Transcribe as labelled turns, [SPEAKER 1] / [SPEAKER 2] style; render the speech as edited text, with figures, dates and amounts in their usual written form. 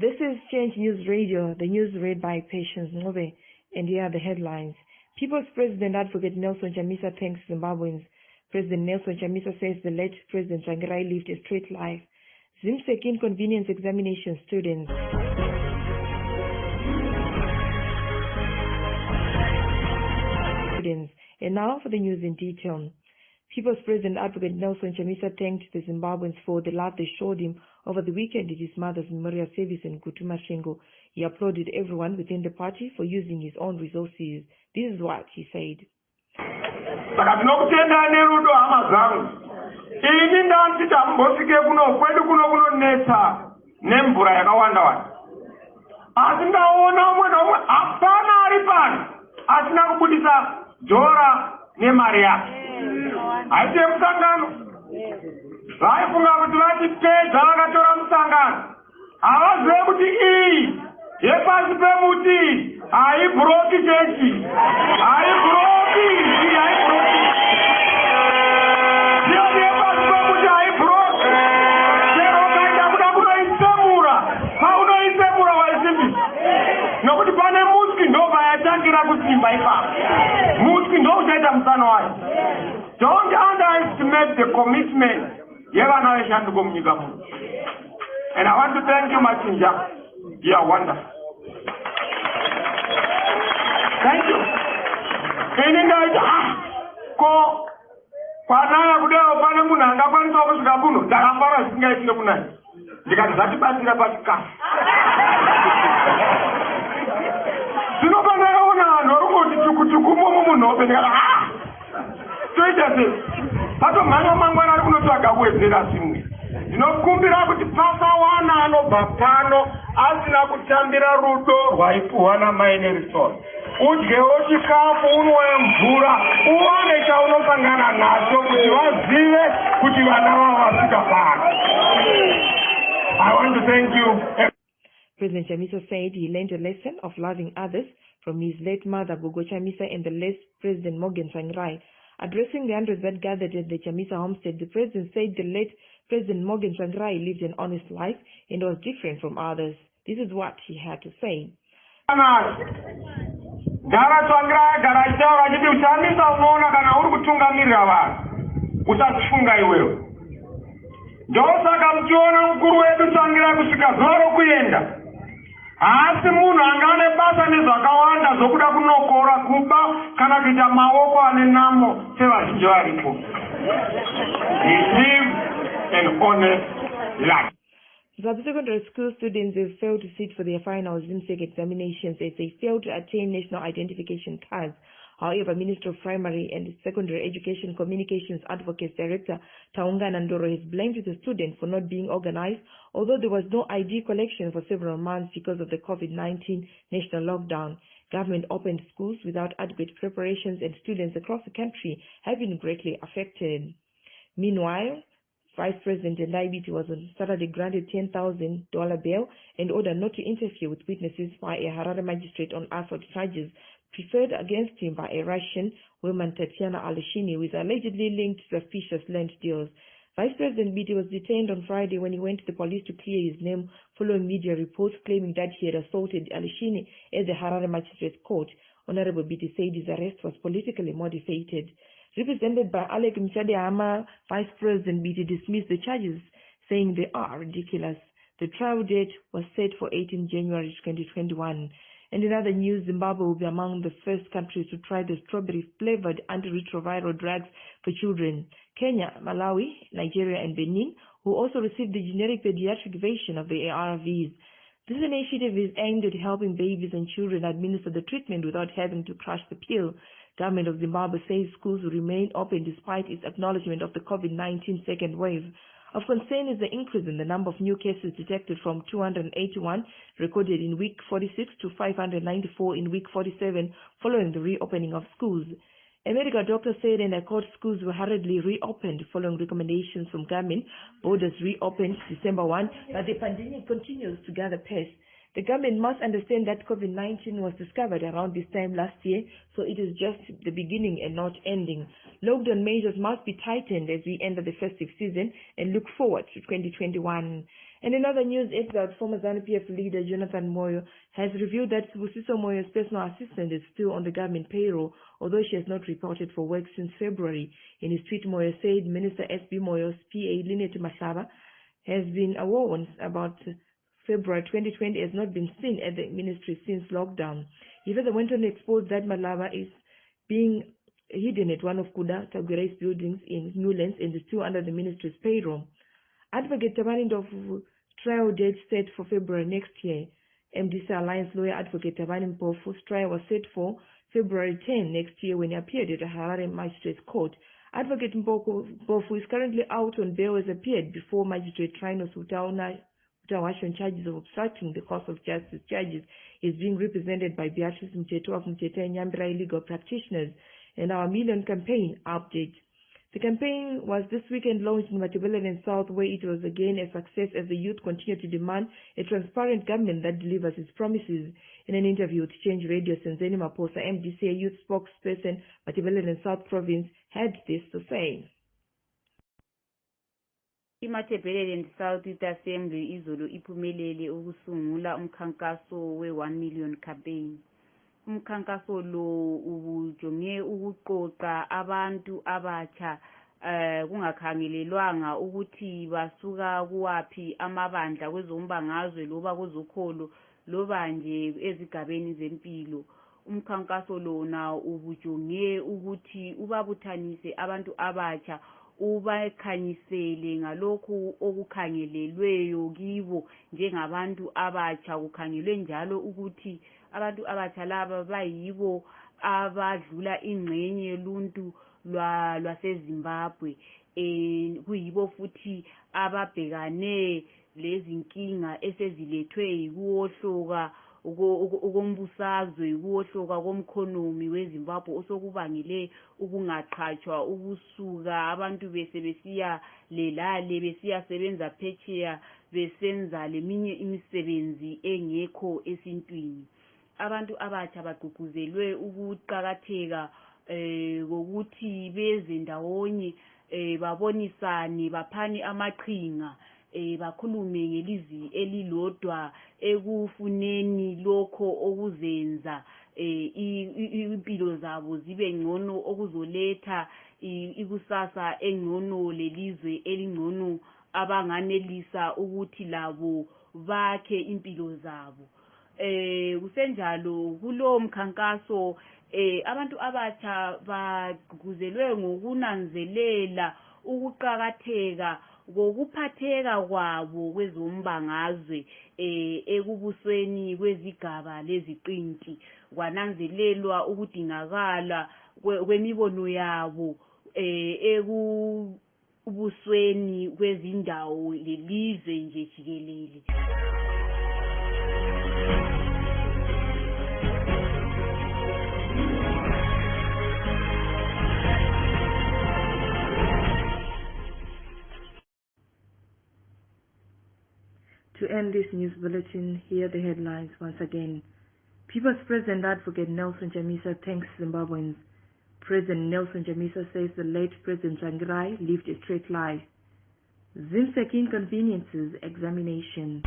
[SPEAKER 1] This is Change News Radio, the news read by Patience Ngobe, and here are the headlines. People's President Advocate Nelson Chamisa thanks Zimbabweans. President Nelson Chamisa says the late President Tsvangirai lived a straight life. ZIMSEC inconvenience examination students. And now for the news in detail. People's President Advocate Nelson Chamisa thanked the Zimbabweans for the love they showed him over the weekend at his mother's memorial service in Kutuma Shingo. He applauded everyone within the party for using his own resources. This is what he said.
[SPEAKER 2] Aite msangano vaifunga kuti vatipedza vakatora musangano avazive kuti iyi yepasi pemuti haibhuroki chechi haibhuroki ndiyoni yepasi pemuti haibhuroki chero ukaita kuda kunoitsemura paunoitsemura waisimbisa nokuti pane musiki ndobva yatangira kusimba ipapo musiki ndouchaita musano wayo. Don't underestimate the commitment. And I want to thank you, Machinja. You are wonderful. Thank you. Pato mwana mangwana ari kunotsvaga kuwedzera zvimwe ndinokumbira kuti pasawana anobva pano asina kutambira rudo rwaipuhwa namai Nelson. Udyewo chikafu unwe mvura uwane chaunosangana nacho kuti vazive kuti vana vavo vasvika pano. I want to thank you.
[SPEAKER 1] President Chamisa said he learned a lesson of loving others from his late mother Gogo Chamisa and the late President Morgan Tsvangirai. Addressing the hundreds that gathered at the Chamisa homestead, the president said the late President Morgan Tsvangirai lived an honest life and was different from others. This is what he had to say.
[SPEAKER 2] Asi munhu angane basa nezvakawanda zvokuda kunokora kuba kana kuita maoko ane namo sevazhinji varipo. He lives an honest life.
[SPEAKER 1] Zimbabwe secondary school students have failed to sit for their final ZIMSEC examinations as they failed to attain national identification cards. However, Minister of Primary and Secondary Education Communications Advocates Director Taunga Nandoro has blamed the students for not being organized, although there was no ID collection for several months because of the COVID-19 national lockdown. Government opened schools without adequate preparations and students across the country have been greatly affected. Meanwhile, Vice President Ndaibiti was on Saturday granted $10,000 bail and ordered not to interfere with witnesses by a Harare magistrate on assault charges preferred against him by a Russian woman, Tatiana Aleshini, with allegedly linked suspicious land deals. Vice President Biti was detained on Friday when he went to the police to clear his name following media reports claiming that he had assaulted Aleshini at the Harare Magistrate Court. Honorable Biti said his arrest was politically motivated. Represented by Alec Mchadehama, Vice President Biti dismissed the charges, saying they are ridiculous. The trial date was set for 18 January 2021. And in other news, Zimbabwe will be among the first countries to try the strawberry-flavored antiretroviral drugs for children. Kenya, Malawi, Nigeria, and Benin will also receive the generic pediatric version of the ARVs. This initiative is aimed at helping babies and children administer the treatment without having to crush the pill. Government of Zimbabwe says schools will remain open despite its acknowledgement of the COVID-19 second wave. Of concern is the increase in the number of new cases detected from 281 recorded in week 46 to 594 in week 47 following the reopening of schools. A medical doctor said, and I quote, schools were hurriedly reopened following recommendations from government. Borders reopened December 1, but the pandemic continues to gather pace. The government must understand that COVID-19 was discovered around this time last year, so it is just the beginning and not ending. Lockdown measures must be tightened as we enter the festive season and look forward to 2021. And in other news, it's that former ZANU-PF leader Jonathan Moyo has revealed that Sibusiso Moyo's personal assistant is still on the government payroll, although she has not reported for work since February. In his tweet, Moyo said Minister S.B. Moyo's PA, Linet Mahlaba, has been warned about February 2020 has not been seen at the ministry since lockdown. He further went on to expose that Mahlaba is being hidden at one of Kuda Tagure's buildings in Newlands and is still under the ministry's payroll. Advocate Tabani of trial date set for February next year. MDC Alliance lawyer Advocate Tabani Mpofu's trial was set for February 10 next year when he appeared at the Harare Magistrates Court. Advocate Mpofu is currently out on bail as appeared before Magistrate Trinos on charges of obstructing the course of justice. Charges is being represented by Beatrice Mteto of Mteto and Nyambra legal practitioners. And our Million campaign update. The campaign was this weekend launched in Matabeleland and South, where it was again a success as the youth continue to demand a transparent government that delivers its promises. In an interview with Change Radio, Senzeni Maposa, MDC youth spokesperson, Matabeleland and South Province, had this to say.
[SPEAKER 3] iMatabeleland South Youth Assembly izolo iphumelele ukusungula umkhankaso we-1 million campaign. Umkhankaso lo ubujonge ukuqoqa abantu abatsha kungakhangelelwanga ukuthi basuka kuwaphi amabandla kwezombangazwe loba kwezokholo loba nje ezigabeni zempilo. Umkhankaso lona ubujonge ukuthi ubabuthanise abantu abatsha ubakhanyisele ngalokhu okukhangelelweyo kibo njengabantu abatsha. Kukhangelwe njalo ukuthi abantu abatsha laba bayibo abadlula ingxenye yoluntu lwaseZimbabwe, kuyibo futhi ababhekane lezinkinga esezilethwe yikuwohloka ukombusazwe, ukuwohloka komkhonomi weZimbabwe osokubangele ukungaqhatshwa ukusuka abantu besebesiya lelale besiya sebenza phetsheya besenza leminye imisebenzi engekho esintwini. Abantu abatsha bagqugquzelwe ukuqakatheka kokuthi beze ndawonye babonisane baphane amaqhinga bakhulume ngelizwi elilodwa ekufuneni lokho okuzenza impilo zabo zibe ngcono, okuzoletha ikusasa engcono lelizwe elingcono abanganelisa ukuthi labo bakhe impilo zabo. Kusenjalo kulo mkhankaso abantu abatsha bagqugquzelwe ngokunanzelela ukuqakatheka kokuphatheka kwabo kwezombangazwe ekubusweni kwezigaba leziqinti. Kwananzelelwa ukudingakala kwemibono yabo ekubusweni kwezindawo lelizwe nje jikelele.
[SPEAKER 1] To end this news bulletin, here are the headlines once again. People's President Advocate Nelson Chamisa thanks Zimbabweans. President Nelson Chamisa says the late President Tsvangirai lived a straight life. ZIMSEC inconveniences examination.